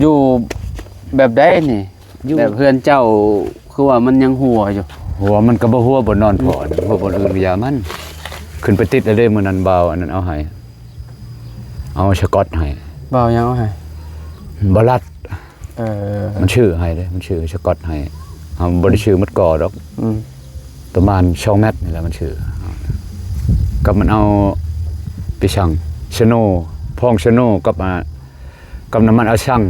อยู่แบบใดนี่แบบเพื่อนเจ้าคือว่ามันยังหัวอยู่หัวมันก็บ่หัวบ่นอนพอหัวบ่อื่นก็อย่ามันขึ้นไปติดได้มื้อนั้นเบาอันนั้นเอาให้เอาสกอตให้ เบายังเอาให้ บ่รัด มัน ชื่อให้เด้มันชื่อสกอตให้บ่ได้ชื่อมัดก่อดอกประมาณ2เมตรนี่แหละมันชื่อกับมันเอาไปชั่งชโนพองชโนกับน้ำมันเอาชั่ง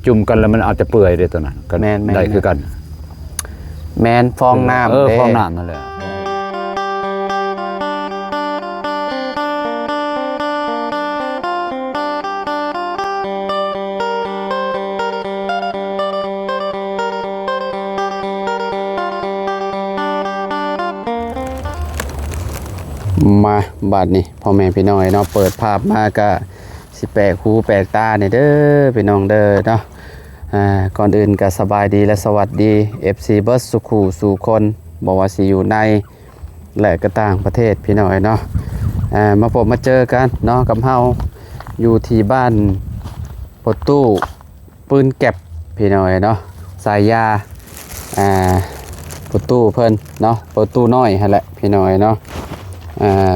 จุ่มกันแล้วมันอาจจะเปื่อยได้ตัวนั้นก็ได้คือกันแมนฟองน้ำฟองน้ำนั่นแหละมาบัดนี้พ่อแม่พี่น้องเนาะเปิดภาพมาก็สิแปลกหูแปลกตาเนี่ยเด้อพี่น้องเด้อเนาะก่อนอื่นก็สบายดีและสวัสดี FC เบิร์ดสุขูสู่คนบอกว่าสิอยู่ในและก็ต่างประเทศพี่น้องเนาะมาพบมาเจอกันเนาะกับเฮาอยู่ที่บ้านปดตู้ปืนแก็บพี่น้องเนาะสายยาปดตู้เพิ่นเนาะปดตู้น้อยหั่นแหละพี่น้องเนาะ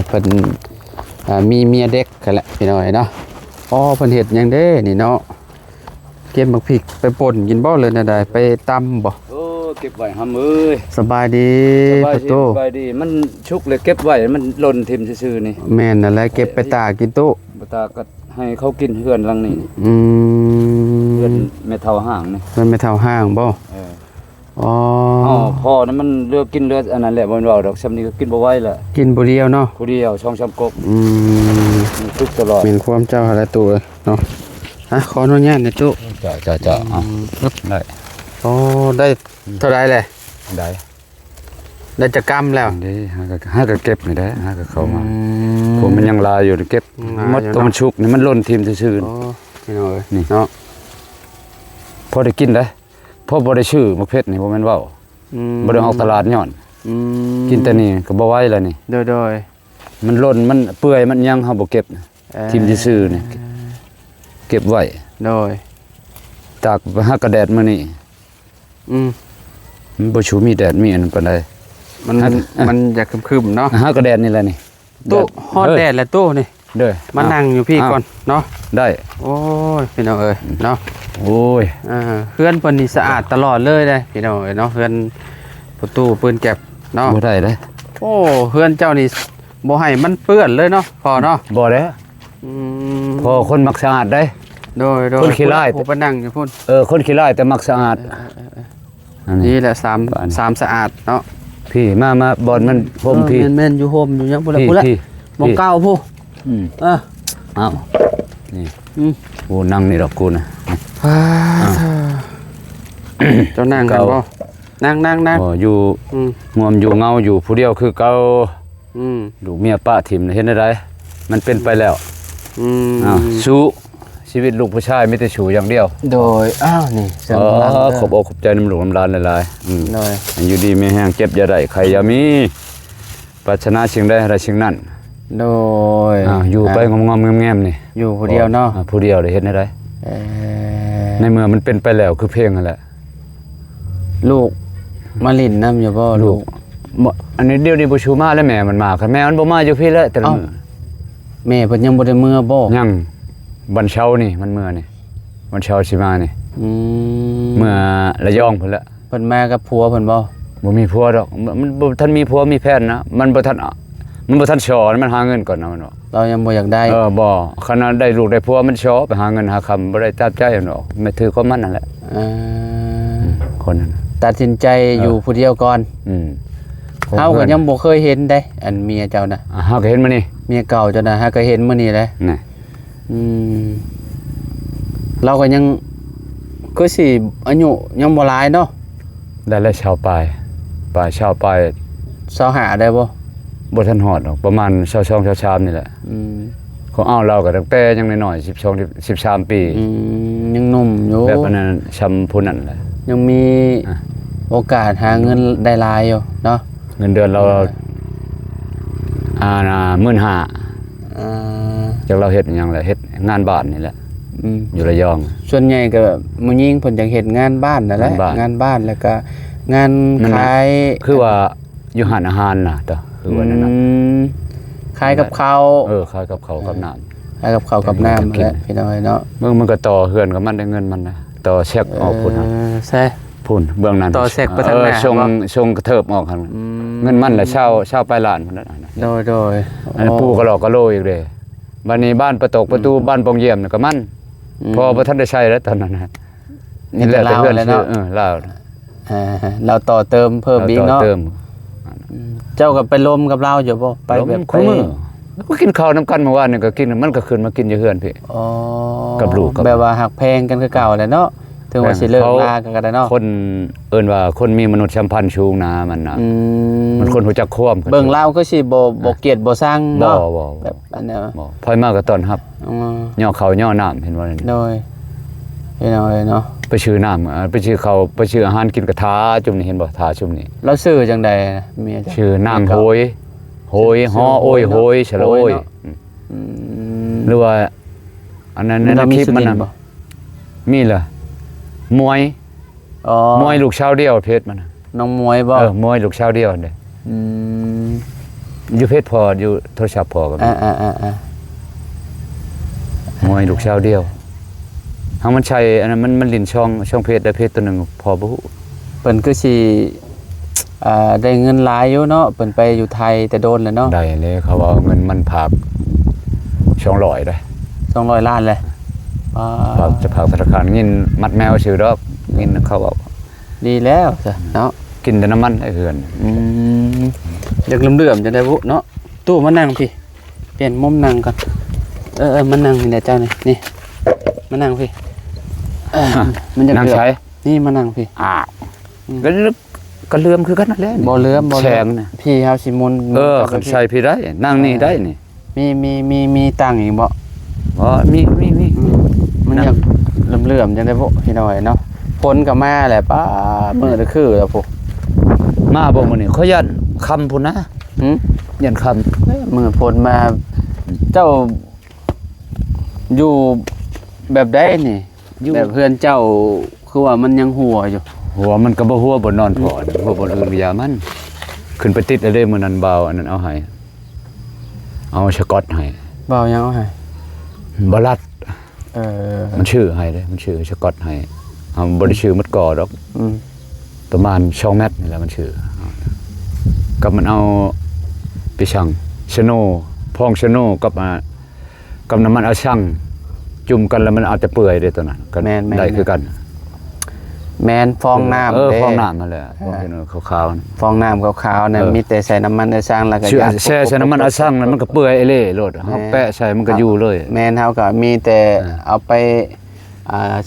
เพิ่นมีเมียเด็กกันแหละพี่น้อยเนาะอ๋อเพิ่นเฮ็ดหยังเด้นี่เนาะเก็บบักพริกไปป่นกินบ่เลยน่ะได้ไปตำบ่โอ้เก็บไว้หำเอ้ยสบายดีประตูสบายดีมันชุกเลยเก็บไว้มันหล่นทิ่มซื่อๆนี่แม่นนั่นแหละเก็บไปตากกินตู้ตาก็ให้เขากินเฮือนหลังนี้เฮือนแม่เฒ่าห้างนี่เฮือนแม่เฒ่าห้างบ่อ๋อพ่อนั้นมันเลือกกินเลือดอันนั้นแหละบ่ว่าดอกซ้ำนี้ก็กินบ่ไหวละกินบ่เดียวเนาะผู้เดียว2-3ก๊กมันทุกตลอดเป็นความเจ้าหาละตัวเนาะขออนุญาตนะจุจ้าได้อ๋อได้เท่าไรเลยได้จะกำแล้วนี่หาก็เก็บนี่ได้หาก็เข้ามาผมมันยังลายอยู่เก็บหมดตัวมันชุกนี่มันหล่นทิ่มซื่อๆนี่เนาะพอได้กินได้พอบ่ได้ชื่อมะเพ็ดนี่บ่แม่นเว้าบ่ได้ออกตลาดย้อนกินแต่นี่ก็บ่ไหวแล้วนี่โดยมันหล่นมันเปื่อยมันยังเฮาบ่เก็บทิ่มซื่อๆนี่เก็บไว้โดยตากหากระแดดมื้อนี้มันบ่ชูมีแดดมีอันปานใดมันอยากครึมๆเนาะหากระแดดนี่แหละนี่ตู้ฮอดแดดแล้วตู้นี่เด้อมานั่งอยู่พี่ก่อนเนาะได้โอ้ยพี่น้องเอ้ยเนาะโอ้ยเฮือนเพิ่นนี่สะอาดตลอดเลยเด้พี่น้องเอ้ยเนาะเฮือนประตูปืนแก็บเนาะบ่ได้เด้โอ้เฮือนเจ้านี่บ่ให้มันเปื้อนเลยเนาะพอเนาะบ่เด้พอคนมักสะอาดได้โดยคนขี้ร้ายผู้ปนั่งอยู่พุ่นคนขี้ร้ายแต่มักสะอาดนี่แหละ3สะอาดเนาะพี่มาบอนมันโฮมพี่แม่นอยู่โฮมอยู่ยังบ่ละบ่เก่าผู้อ้าวนี่กูนั่งนี่ดอกกูนะเจ้านั่งกันบ่นั่งอยู่งวมอยู่เงาอยู่ผู้เดียวคือเก่าลูกเมียป้าถิ่มเห็นได้มันเป็นไปแล้วสู้ชีวิตลูกผู้ชายไม่ได้ชูอย่างเดียวโดยนี่ขอบอกขอบใจน้ำหลวงน้ำลานหลายๆโดยอยู่ดีไม่แห้งเจ็บอย่าได้ใครอย่ามีปรารถนาสิ่งใดอะไรสิ่งนั้นโดยอยู่ไปงอมๆแง้มๆนี่อยู่ผู้เดียวเนาะผู้เดียวได้เห็นได้ในเมื่อมันเป็นไปแล้วคือเพลงนั่นแหละลูกมาลินน้ำอยู่บ่ลูกอันนี้เดี๋ยวนี้บ่ชูมาแล้วแม่มันมาค่ะแม่มันบ่มาอยู่พี่แล้วแต่ละมื้อแม่เพิ่นยังบ่ได้มื้อบ่ยังวันเช้านี่มันมื้อนี่วันเช้าสิมานี่เมื่อระยองพุ่นละเพิ่นมากับผัวเพิ่นบ่มีผัวดอกมันบ่ทันมีผัวมีแฟนนะมันบ่ทันสอนมันหาเงินก่อนนะมันเรายังบ่อยากได้บ่ขนาดได้ลูกได้ผัวมันชอไปหาเงินหาคำบ่ได้ตามใจเนาะไม่ถือความมันนั่นแหละคนนั้นตัดสินใจอยู่ผู้เดียวก่อนเฮาก็ยังบ่เคยเห็นได้อันเมียเจ้าน่ะเฮาก็เห็นมื้อนี้เมียเก่าเจ้าน่ะเฮาก็เห็นมื้อนี้แหละนี่เราก็ยังคือสิอายุยังบ่หลายเนาะได้แล้วชาวปลายชาวปลาย25ได้บ่ทันฮอดหรอกประมาณ22 23นี่แหละของเราก็ตั้งแต่ยังน้อยๆ13ปียังหนุ่มอยู่แบบนั้นชำผู้นั้นแหละยังมีโอกาสหาเงินได้หลายอยู่เนาะเงินเดือนเรา15,000จากเราเฮ็ดหยังแหละเฮ็ดงานบ้านนี่แหละ อยู่ระยอง ส่วนใหญ่ก็มื้อยิงเพิ่นจังเฮ็ดงานบ้านนั่นแหละงานบ้านแล้วก็งานขาย คือว่าอยู่หานอาหารน่ะต่อคือว่านั่นน่ะ ขายกับข้าว ขายกับเขาวกับน้ำ ขายกับข้าวกับน้ำนั่นแหละพี่น้อยเนาะ มันก็ต่อเฮือนกับมันได้เงินมันนะต่อเช็คออกพุ่นน่ะ ใช่ พุ่นเบื้องนั้น ต่อแทรกไปทางหน้า ชงกระเทิบออกหั่นเงินมันละเช่าไปล้านพุ่นน่ะ โดย อันนนปู่ก็หลอกก็โลอีกเด้บัดนี้บ้านประตูบ้านปองเยี่ยมน่ะก็มันพอบ่ทันได้ใช้แล้วตอนนั้นน่ะ นี่แหละเพื่อนเนาะ ลาว เราต่อเติมเพิ่มอีกเนาะ เติม เจ้าก็ไปลมกับเราอยู่บ่ไปแบบ คู่มือก็กินข้าวน้ำกันเมื่อวานนี่ก็กินมันก็ขึ้นมากินอยู่เฮือนพี่ อ๋อ กับลูกกับ แบบว่าหักแพงกันคือเก่าแหละเนาะถึงว่าสิเลิกลากันก็ได้เนาะ คนเอิ้นว่าคนมีมนุษยสัมพันธ์สูงนะมันน่ะ อื มันคนรู้จักควมกัน เบิ่งลาวก็สิบ่เกลียดบ่ซัง บ่ เนาะ บ่ แบบอันเนี้ย บ่พอยมาก็ต้อนรับ อืม ย่อข้าวย่อน้ำเห็นบ่นี่ โดยพี่น้อยเนาะ ไปชื่อน้ำไปชื่อข้าวไปชื่ออาหารกินกระทาจุ่มนี่เห็นบ่ทาจุ่มนี่ เราซื้อจังใดเมียจ้ะ ชื่อน้ำโหยฮ้อโอยโหยฉะโอย อืม หรือว่าอันนั้นในคลิปมันน่ะ บ่ มีเหรอมวย อ๋อ มวยลูกชาวเดียวเพชรมันน่ะ น้องมวยบ่ มวยลูกชาวเดียวเด้ อืม อยู่เพชรพออยู่โทรศัพท์พอกับ อ่า มวยลูกชาวเดียวเฮามันใช้อันนั้นมันลิ้นช่องเพชรได้เพชรตัวหนึงพอบ่ฮู้ เพิ่นคือสิได้เงินหลายอยู่เนาะเพิ่นไปอยู่ไทยแต่โดนแล้วเนาะ ได้เลยเขาว่าเงินมันผาก200ได้ 200ล้านเลยฝากจะฝากธนาคารเงินมัดแมวชื่อดอกเงินเขาเอา ดีแล้วจ้ะเนาะ กินแต่น้ำมันไอ้เหือน อยากเลื่อมๆจะได้บุเนาะตู้มานั่งพี่เปลี่ยนมุมนั่งก่อนมานั่งนี่แหละเจ้านี่มานั่งพี่มันอยาก นั่ง เลื่อม ใช้ นี่มานั่งพี่ ก็เลื่อมคือกันนั่นแหละ บ่เลื่อม แสงน่ะ พี่เฮาสิมุน คันใช้พี่ได้นั่งนี่ได้นี่ มีตังค์อีกบ่ อ๋อมี มันอยากเลื่อมๆจังได้บุพี่น้อยเนาะฝนก็มาแหละป้ามื้อละคือแล้วพุ มาบ่มื้อนี้เขายันคำพุ่นนะ หึ ยันคำ มือพลมาเจ้าอยู่แบบได้นี่แบบเพื่อนเจ้าคือว่ามันยังหัวอยู่ หัวมันก็บ่หัวบ่นอนพอหัวบ่อื่นก็อย่ามันขึ้นไปติดอะไรมื้อนั้นเบาอันนั้นเอาให้เอาสกอตให้ เบายังเอาให้ บ่รัด เออ มันชื่อให้เด้มันชื่อสกอตให้บ่ได้ชื่อมัดกอดอก อืม ประมาณ2เมตรนี่แหละมันชื่อกับมันเอาไปชั่งชะโนพองชะโนกับน้ำมันเอาชั่งจุ่มกันแล้วมันอาจจะเปื่อยได้ตัวนั้นก็ได้คือกัน แมนฟองน้ำ ฟองน้ำนั่นแหละฟองชะโนขาวๆ ฟองน้ำขาวๆน่ะมีแต่ใส่น้ำมันในสร้างแล้วก็ แช่ใส่น้ำมันเอาชั่งแล้วมันก็เปื่อยไอ้เล่โลดเฮาแปะใส่มันก็อยู่เลย แมนเฮาก็มีแต่เอาไป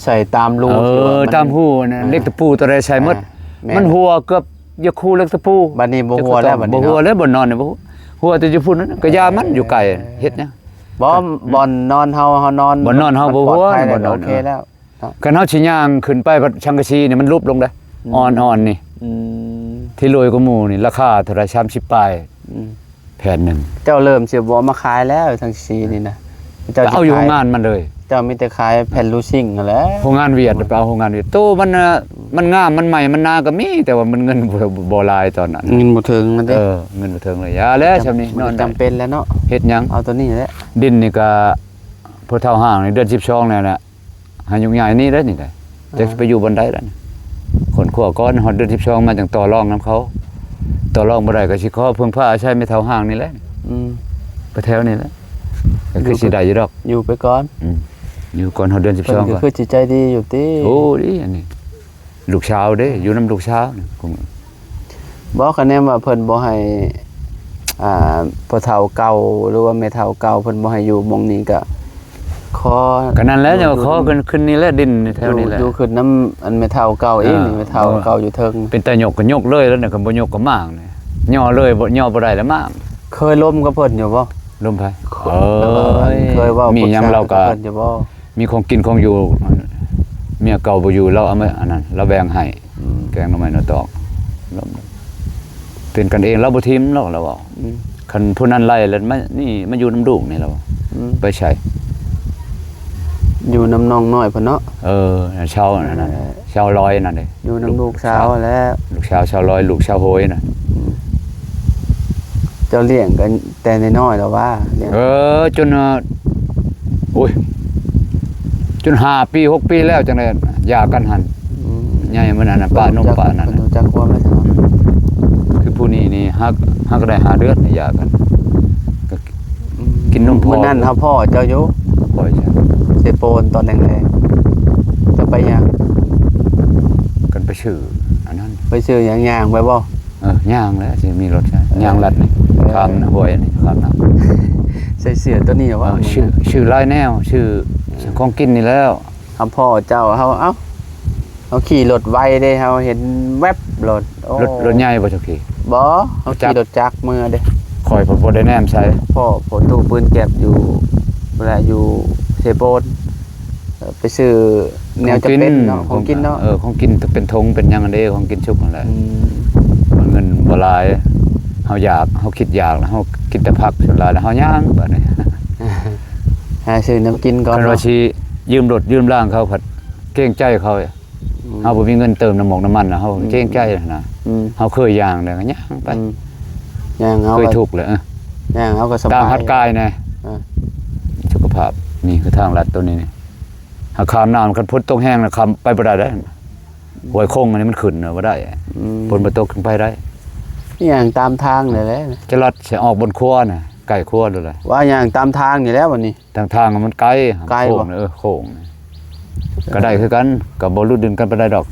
ใส่ตามรูที่ว่น ตามหูนะเล็กตะปูตัวใดใส่หมด แม่น มันหัวเกือบอย่าคู่เล็กตะปู บัดนี้บ่หัวแล้วบัดนี้ บ่ เนาะ หัวแล้วบ่นอนเนี่ยบ่หัวแต่อยู่พุ่นนั้นก็ยามันอยู่ไกลเฮ็ดหยัง บ่อนนอนเฮานอน บ่นอนเฮาบ่หัว ปลอดภัยแล้ว บ่นอน โอเคแล้ว คันเฮาสิย่างขึ้นไปบัดชังกะชีนี่มันลุบลงได้อ่อนๆนี่ อืม ที่รวยกว่าหมู่นี่ราคาเท่าไหร่30ปลายแผ่นหนึง เจ้าเริ่มสิบ่เอามาขายแล้วทั้งซีนี่นะเจ้า เอาอยู่โรง ข งานมันเลย เจ้ามีแต่ขายแผ่นลูซิ่งนั่นแหละ โรงงานเวียดไปเอาโรงงานเวียดโตมันน่ะมันงามมันใหม่มันนาก็มีแต่ว่ามันเงินบ่หลายตอนนั้น เงินบ่ถึงนั่นเด้ เงินบ่ถึงเลยยาแล้วซำนี้นอนได้ จำเป็นแล้วเนาะ เฮ็ดหยัง เอาตัวนี้แหละ ดินนี่ก็พอเท่าห่างในเดือน12แล้วน่ะหายุ่งยากนี่ได้นี่ได้จะไปอยู่บนไดแล้วนี่คนขัวก้อนฮอดเดือน12มาจังต่อรองนํเขาต่อรองบ่ได้ก็สิขอเพิ่งพาอาศัยไม่เท่าห่างนี่แหละ อืม ไปแถวนี่แหละก็คือสิได้อยู่ดอก อยู่ไปก่อน อยู่ก่อนฮอดเดือน เพิ่น 12 ก็ ก่อน คือจิตใจดีอยู่ติ โอ้ดิอันนี้ลูกสาวเด้อยู่นํลูกสาวนี่คง บ่คะแนนว่าเพิ่นบ่ให้พ่อเฒ่าเก่าหรือว่าแม่เฒ่าเก่าเพิ่นบ่ให้อยู่หม้องนี้ก็ขอ ก็นั่นแหละจะขอขึ้นนี่แหละดินแถวนี้แหละ อยู่ขึ้นน้ำอันแม่เฒ่าเก่าเองนี่แม่เฒ่าเก่าอยู่เทิง เป็นตายกก็ยกเลยแล้วเนี่ยก็บ่ยกก็มากนี่ย่อเลยบ่ย่อบ่ได้แล้วมาก เคยล้มกับเพิ่นอยู่บ่ ลมไผ เคยเว้า มีหยังเราก็ เพิ่นอยู่บ่ มีของกินของอยู่เมียเก่าบ่อยู่เราเอามาอันนั้นเราแบ่งให้แกงหน่อไม้หน่อตอกเราเป็นกันเองเราบ่ทิมเราเว้าคันผู้นั้นไล่แล้วมานี่มาอยู่น้ำลูกนี่เราไปใช้ อยู่น้ำน้องน้อยเพิ่นเนาะ ชาวนั่นน่ะชาวร้อยนั่นเด้ อยู่น้ำลูกสาวแล้ว ลูกชาวชาวร้อยลูกชาวโหยน่ะ เจ้าเลี้ยงกันแต่น้อยๆแล้วว่าเลี้ยง จนโอ้ยจน5 ปี6 ปีแล้วจังได๋หย่ากันหันใหญ่มันนั่นน่ะป้านมป้านั่น เพิ่รู้จักความแล้วเนาะ คือผู้นี้นี่ฮักได้5 เดือนหย่ากันก็กินนมพ่อ มื้อนั้นเฮาพ่อเจ้าอยู่ พ่อใช่ เสโปนตอนแรงๆจะไปหยัง กันไปชื่ออันนั้น ไปซื้อหยังย่างไปบ่ ย่างแล้วสิมีรถใช่ย่างลัดนี่ข้ามห้วยนี่ข้ามน้ำ ใส่เสื้อตัวนี้ว่า ชื่อลายแนวชื่อของกินนี่แล้ว เฮาพ่อเจ้าเฮาเอ้าเฮาขี่รถไวเด้เฮาเห็นแวบรถโอ้ รถใหญ่บ่เจ้าพี่ บ่เฮาขี่รถจักรมือเด้ คอยบ่ได้แนมใส่ พ่อผมตู้ปืนเก็บอยู่เวลาอยู่เซโปนไปซื้อแนวจะเป็นเนาะของกินเนาะ ของกินเป็นธงเป็นหยังอันเด้ของกินชุกนั่นแหละ มันเงินบ่หลายเฮาอยากเฮาคิดอยากแล้วเฮากินแต่ผักส่วนหลายแล้วเฮาย่างบัดนี้ หาซื้อน้ำกินก่อน คันว่าสิยืมรถยืมร่างเขาผัดเกรงใจเขาเฮาบ่มีเงินเติมน้ำมันนะเฮาเกรงใจนะเฮาเคยย่างแล้วก็ย่างไป ย่างเอา เคยทุกข์เลย ย่างเอาก็สบาย ตามหัดกายแน่ อ่า สุขภาพนี่คือทางลัดตัวนี้นี่หาข้ามน้ำคันพ้นตกแห้งแล้วข้ามไปบ่ได้หวยคงอันนี้มันขึ้นน่ะบ่ได้พ้นบ่ตกขึ้นไปได้ ย่างตามทางเลยแหละ จะลัดสิออกบนครัวน่ะใกล้ครัวเลย ว่าย่างตามทางนี่แล้ววันนี้ ทางมันไกล ไกลบ่ โค้งโค้งก็ได้คือกันก็บ่รู้ดึงกันไปได้ดอก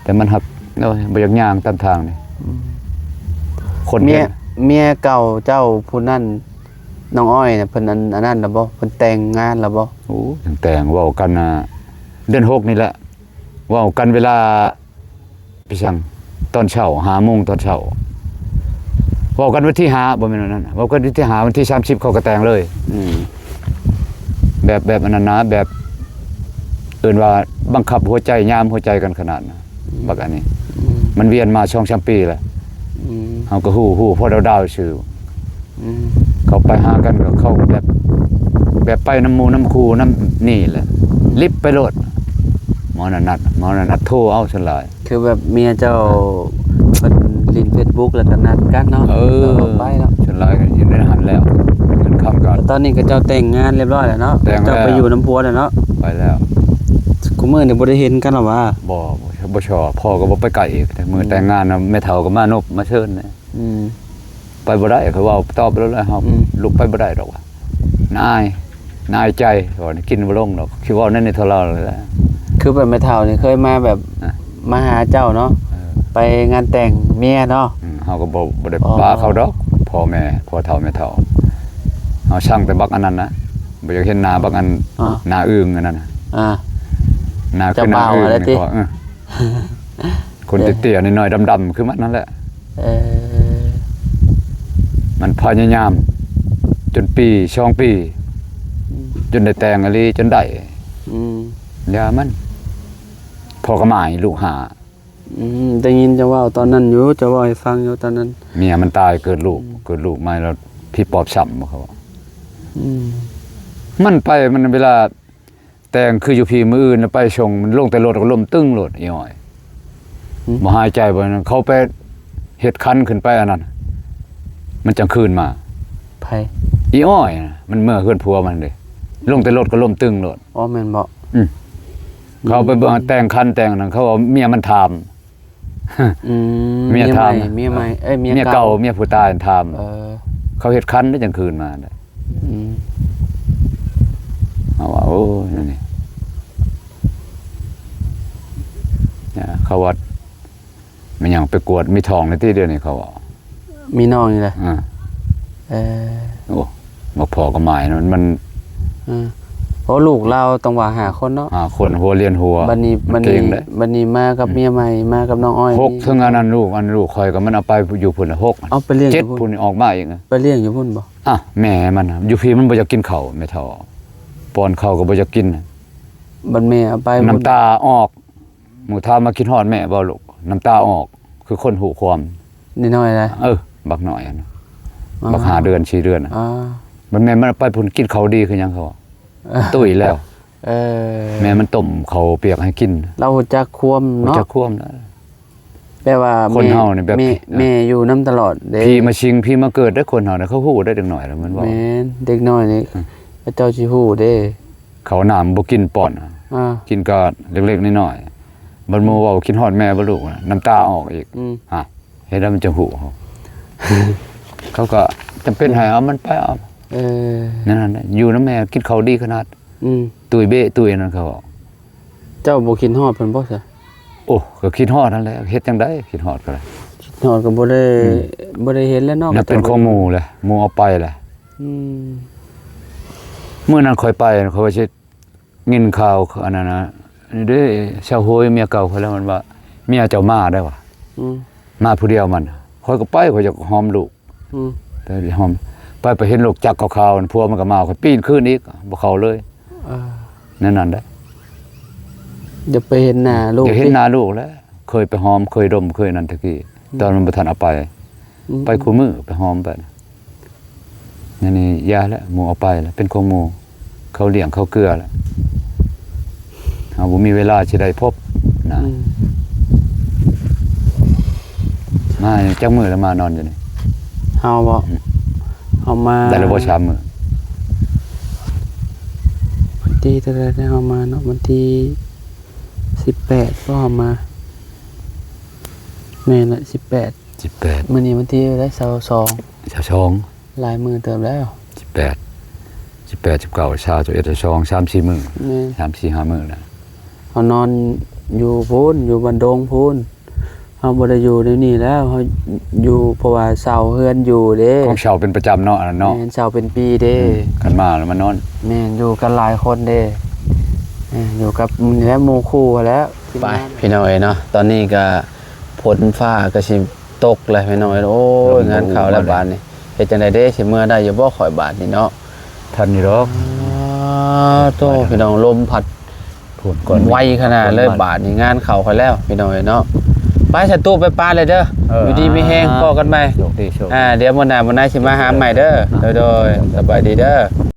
แต่มันหักเนาะบ่อยากย่างตามทางนี่คน เมีย เนี่ย เมียเก่าเจ้าผู้นั้นน้องอ้อยน่ะเพิ่นอันนั้นล่ะบ่เพิ่นแต่งงานล่ะบ่ โอ้แต่งเว้ากันน่ะเดือน6นี่แหละเว้ากันเวลาไปสั่งตอนเช้า5 โมงตอนเช้าเว้ากันวันที่5บ่แม่นวันนั้นน่ะเว้ากันวันที่5วันที่30เขาก็แต่งเลยแบบอันนั้นนะแบบเอิ้นว่าบังคับหัวใจยามหัวใจกันขนาดนะบักอันนี้มันเวียนมา2-3 ปีแล้วเฮาก็ฮู้พอดาวๆชื่อเขาไปหากันก็เข้าแบบไปน้ำหมูน้ำคูน้ำนี่แหละลิบไปโลดหมอนัดโทรเอาซั่นหลาย คือแบบเมียเจ้าเพิ่นลิน Facebook แล้วก็นัดกันเนาะไปเนาะ ซั่นหลายก็อยู่ในหันแล้วเงินค้ำกัน ตอนนี้ก็เจ้าแต่งงานเรียบร้อยแล้วเนาะ แต่งแล้ว เจ้าไปอยู่น้ำพัวแล้วเนาะ ไปแล้ว กูมื้อนี่บ่ได้เห็นกันหรอว่า บ่ชอบพ่อก็บ่ไปไกลอีกแต่มื้อแต่งงานน่ะแม่เฒ่าก็มานบมาเชิญนะ ไปบ่ได้เขาว่าตอบไปแล้วเฮาลุกไปบ่ได้ดอกว่านายใจว่ากินบ่ลงดอกคิดว่านั่นในทะเลาะเลยแหละ คือแบบแม่เฒ่านี่เคยมาแบบมาหาเจ้าเนาะไปงานแต่งเมียเนาะ เฮาก็บ่ได้ปาเขาดอกพ่อเฒ่าแม่เฒ่าเฮาช่างแต่บักอันนั้นนะบ่อยากเห็นหน้าบักอันหน้าอึ้งอันนั้นน่ะ หน้าคือหน้าอึ้งนี่ก็คนเตี้ยๆน้อยๆดำๆคือมันนั่นแหละมันพยายามจนปี2 ปีจนได้แต่งอลีจนได้อย่ามันพอก็หมายลูกหา ได้ยินจะว่าตอนนั้นอยู่จะว่าให้ฟังอยู่ตอนนั้น เมียมันตายเกิดลูกมาแล้วพี่ปอบช้ำบ่เขาว่ามันไปมันเวลาแต่งคืออยู่พี่มื้ออื่นไปส่งมันลงแต่รถก็ล้มตึ้งรถอีอ้อยบ่หายใจบ่นั่นเขาไปเฮ็ดคันขึ้นไปอันนั้นมันจังคืนมา ไผ อีอ้อยน่ะมันเมื่อเฮือนผัวมันเด้ลงแต่รถก็ล้มตึ้งรถ อ๋อแม่นบ่ เขาไปเบิ่งแต่งคันแต่งนั่นเขาว่าเมียมันถาม เมียถาม เมียใหม่เมีย เมีย เก่า เก่าเมียผู้ตายถาม เขาเฮ็ดคันได้จังคืนมาเด้ เอาว่าโอ้นั่นนี่เขาวัดมันยังไปกวดมีทองในที่เดียวนี่เขาว่า มีน้องนี่แหละ โอ้มาพอก็หมายมัน เพราะลูกเราต้องว่าหาคนเนาะ คนหัวเรียนหัว บัดนี้ เก่งเลย มากับเมียใหม่มากับน้องอ้อย 6ถึงอันนั้นลูกคอยก็มันเอาไปอยู่พุ่นละ6 เอาไปเลี้ยงอยู่ 7 พุ่ พุ่ น นออกมาอีก ไปเลี้ยงอยู่พุ่นบ่ แม่มันอยู่พี่มันบ่อยากกินข้าวแม่เฒ่าป้อนข้าวก็บ่อยากกิน บัดแม่เอาไป น้ำตาออกหมู่ทามากินฮอดแม่บ่ลูกน้ำตาออกคือคนหูความ นิดหน่อยเลย บักหน่อยนะบัก5 เดือน4 เดือนน่ะ อ๋อ มันแม่มันไปพุ่นกินข้าวดีคือหยังเขาตุ้ยแล้ว แม่มันต้มเขาวเปียกให้กิน เรารู้จักความ มัน เนาะ จะควมนะ แปลว่า คนเฮานี่แบบ แม่อยู่นํตลอดเด้ พี่มาชิงพี่มาเกิดได้คนเฮาเนี่ยเขาฮู้ได้จังหน่อยแล้วมันบอก แม่นเด็กน้อยนี่พระเจ้าสิฮู้เด้ เขาหนามบ่กินป่อน อ่า กินก็เล็กๆน้อยๆบัดหมู่เว้ากินฮอดแม่บ่ลูกน้ำตาออกอีก ฮะเฮ็ดแล้วมันจะหูเขา เขาก็จำเป็นให้เอามันไปเอา เออ นั่นน่ะอยู่น้ำแม่กินข้าวดีขนาด อืม ตุยเบ้ตุยนั่นเขาบอก เจ้าบ่คิดฮอดเพิ่นบ่ซะ โอ้ก็คิดฮอดนั่นแหละเฮ็ดจังได๋คิดฮอดก็ได้ คิดฮอดก็บ่ได้เห็นแล้วเนาะ นั่นเป็นข้อมูลเลยหมู่เอาไปแหละ อืม เมื่อนั้นค่อยไปเขาว่าสิงินข่าวอันนั้นนะนี่เด้ชาวโฮยเมียเก่าเขาแล้วมันว่าเมียเจ้ามาได้ว่ะ อืม มาผู้เดียวมันค่อยก็ไปค่อยจะหอมลูก อืม แต่หอมไปเห็นลูกจักขาวๆพัวมันก็มาค่อยปีนขึ้นอีกบ่เข้าเลย นั่นได้ เดี๋ยวไปเห็นหน้าลูก เดี๋ยวเห็นหน้าลูกแล้ว เคยไปหอมเคยดมเคยนั่นตะกี้ตอนมันบ่ทันเอาไป ไปคู่มือไปหอมไปนี่ยาแล้วหมู่เอาไปแล้วเป็นของหมู่เขาเลี้ยงเขาเกลือแล้วเอาบ่มีเวลาสิได้พบนะ อืม มาจักมื้อแล้วมานอนอยู่นี่ เฮาบ่เฮามา ได้แล้วบ่ชามมื้อ วันที่เท่าไหร่ได้เฮามาเนาะวันที่18ก็เฮามาแม่นละ18 18 มื้อนี้วันที่ได้22 22 หลายมื้อเติมแล้ว 18 19 20 21 22 3-4 มื้อ แม่น 3-4-5 มื้อนะ เฮานอนอยู่พูนอยู่บันดงพูนเฮาบ่ได้อยู่ในนี่แล้วเฮาอยู่เพราะว่าเสาเฮือนอยู่เด้ ของเช้าเป็นประจำเนาะอันนั้นเนาะ แม่นเสาเป็นปีเด้ กันมาแล้วมานอน แม่นอยู่กันหลายคนเด้อยู่กับนี่แหละหมู่คู่แล้วไปพี่น้อยเนาะตอนนี้ก็ฝนฟ้าก็สิตกเลยพี่น้อยโอ้ยงานเข้าแล้วบาดนี้เฮ็ดจังได๋เด้สิเมื่อได้อยู่บ่ข่อยบาดนี้เนาะ ท่านนี่ดอก โตพี่น้องลมพัด พูดก่อน ไวขนาดเลยบาทนี่งานเข้าค่อยแล้วพี่น้อยเนาะไปใส่ตู้ไปปลาเลยเด้ออยู่ดีมีแฮงพอกันใหม่ โชคดีโชค เดี๋ยวมื้อหน้าสิมาหาใหม่เด้อโดยสบายดีเด้อ